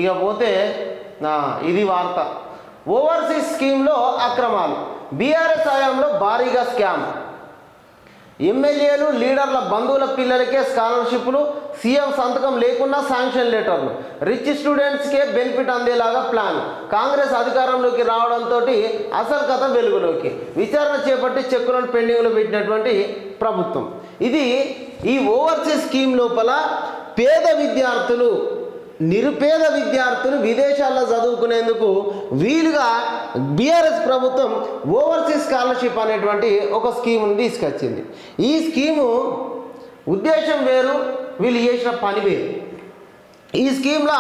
ఇక పోతే ఇది వార్త. ఓవర్సీస్ స్కీమ్లో అక్రమాలు, బీఆర్ఎస్ హయాంలో భారీగా స్కామ్. ఎమ్మెల్యేలు లీడర్ల బంధువుల పిల్లలకే స్కాలర్షిప్లు, సీఎం సంతకం లేకున్నా శాంక్షన్ లెటర్లు, రిచ్ స్టూడెంట్స్కే బెనిఫిట్ అందేలాగా ప్లాన్. కాంగ్రెస్ అధికారంలోకి రావడంతో అసలు కథ వెలుగులోకి. విచారణ చేపట్టి చెక్కులను పెండింగ్లో పెట్టినటువంటి ప్రభుత్వం. ఈ ఓవర్సీస్ స్కీమ్ లోపల నిరుపేద విద్యార్థులు విదేశాల్లో చదువుకునేందుకు వీలుగా బీఆర్ఎస్ ప్రభుత్వం ఓవర్సీస్ స్కాలర్షిప్ అనేటువంటి ఒక స్కీమ్ని తీసుకొచ్చింది. ఈ స్కీము ఉద్దేశం వేరు, వీళ్ళు చేసిన పని వేరు. ఈ స్కీమ్లో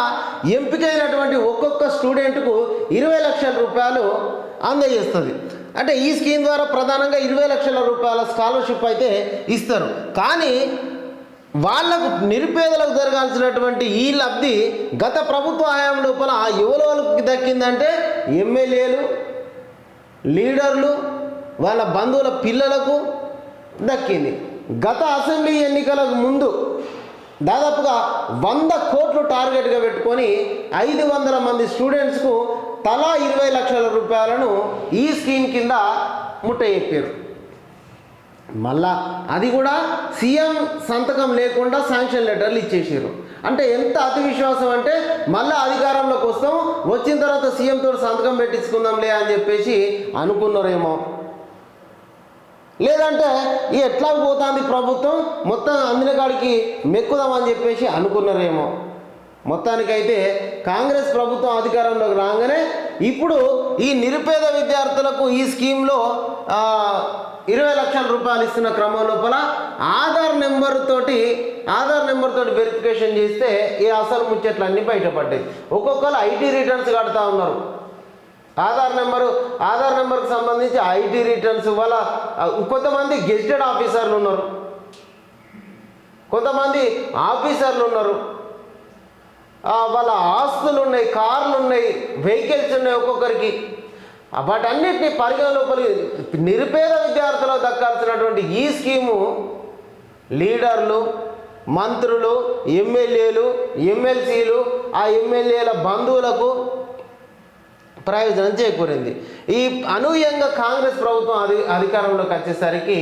ఎంపికైనటువంటి ఒక్కొక్క స్టూడెంట్కు 20 లక్షల రూపాయలు అందజేస్తుంది. అంటే ఈ స్కీమ్ ద్వారా ప్రధానంగా 20 లక్షల రూపాయల స్కాలర్షిప్ అయితే ఇస్తారు. కానీ వాళ్లకు నిరుపేదలకు జరగాల్సినటువంటి ఈ లబ్ధి గత ప్రభుత్వ హయాం లోపల ఎవరికి దక్కిందంటే ఎమ్మెల్యేలు, లీడర్లు, వాళ్ళ బంధువుల పిల్లలకు దక్కింది. గత అసెంబ్లీ ఎన్నికలకు ముందు దాదాపుగా 100 కోట్లు టార్గెట్గా పెట్టుకొని 500 మంది స్టూడెంట్స్కు తలా 20 లక్షల రూపాయలను ఈ స్కీమ్ కింద ముట్టజెప్పారు. మళ్ళా అది కూడా సీఎం సంతకం లేకుండా శాంక్షన్ లెటర్లు ఇచ్చేసారు. అంటే ఎంత అతి విశ్వాసం అంటే మళ్ళీ అధికారంలోకి వస్తాం, వచ్చిన తర్వాత సీఎం తోటి సంతకం పెట్టించుకుందాంలే అని చెప్పేసి అనుకున్నారేమో, లేదంటే ఎట్లా పోతుంది ప్రభుత్వం మొత్తం అందిన కాడికి మెక్కుదామని చెప్పేసి అనుకున్నారేమో. మొత్తానికైతే కాంగ్రెస్ ప్రభుత్వం అధికారంలోకి రాగానే ఇప్పుడు ఈ నిరుపేద విద్యార్థులకు ఈ స్కీమ్లో 20 లక్షల రూపాయలు ఇస్తున్న క్రమం లోపల ఆధార్ నెంబర్ తోటి వెరిఫికేషన్ చేస్తే ఈ అసలు ముచ్చట్లన్నీ బయటపడ్డాయి. ఒక్కొక్కరు ఐటీ రిటర్న్స్ కడతా ఉన్నారు. ఆధార్ నెంబర్కి సంబంధించి ఐటీ రిటర్న్స్ వల్ల కొంతమంది గెజిటెడ్ ఆఫీసర్లు ఉన్నారు, కొంతమంది ఆఫీసర్లు ఉన్నారు, వాళ్ళ ఆస్తులు ఉన్నాయి, కార్లు ఉన్నాయి, వెహికల్స్ ఉన్నాయి ఒక్కొక్కరికి. వాటన్నిటిని పరిగణలోపలి నిరుపేద విద్యార్థులకు దక్కాల్సినటువంటి ఈ స్కీము లీడర్లు, మంత్రులు, ఎమ్మెల్యేలు, ఎమ్మెల్సీలు, ఆ ఎమ్మెల్యేల బంధువులకు ప్రయోజనం చేకూరింది. ఈ అనూహ్యంగా కాంగ్రెస్ ప్రభుత్వం అధికారంలోకి వచ్చేసరికి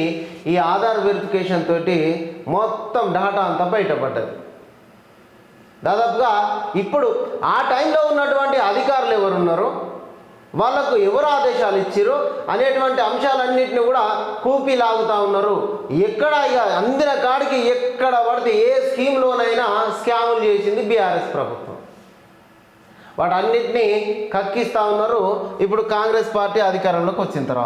ఈ ఆధార్ వెరిఫికేషన్ తోటి మొత్తం డాటా అంతా బయటపడ్డది. దాదాపుగా ఇప్పుడు ఆ టైంలో ఉన్నటువంటి అధికారులు ఎవరున్నారో, వాళ్లకు ఎవరు ఆదేశాలు ఇచ్చారో అనేటువంటి అంశాలన్నింటినీ కూడా కూపీ లాగుతూ ఉన్నారు. ఎక్కడ ఇక అందిన కాడికి ఎక్కడ పడితే ఏ స్కీమ్లోనైనా స్కాములు చేసింది బీఆర్ఎస్ ప్రభుత్వం. వాటన్నిటినీ కక్కిస్తూ ఉన్నారు ఇప్పుడు కాంగ్రెస్ పార్టీ అధికారంలోకి వచ్చిన తర్వాత.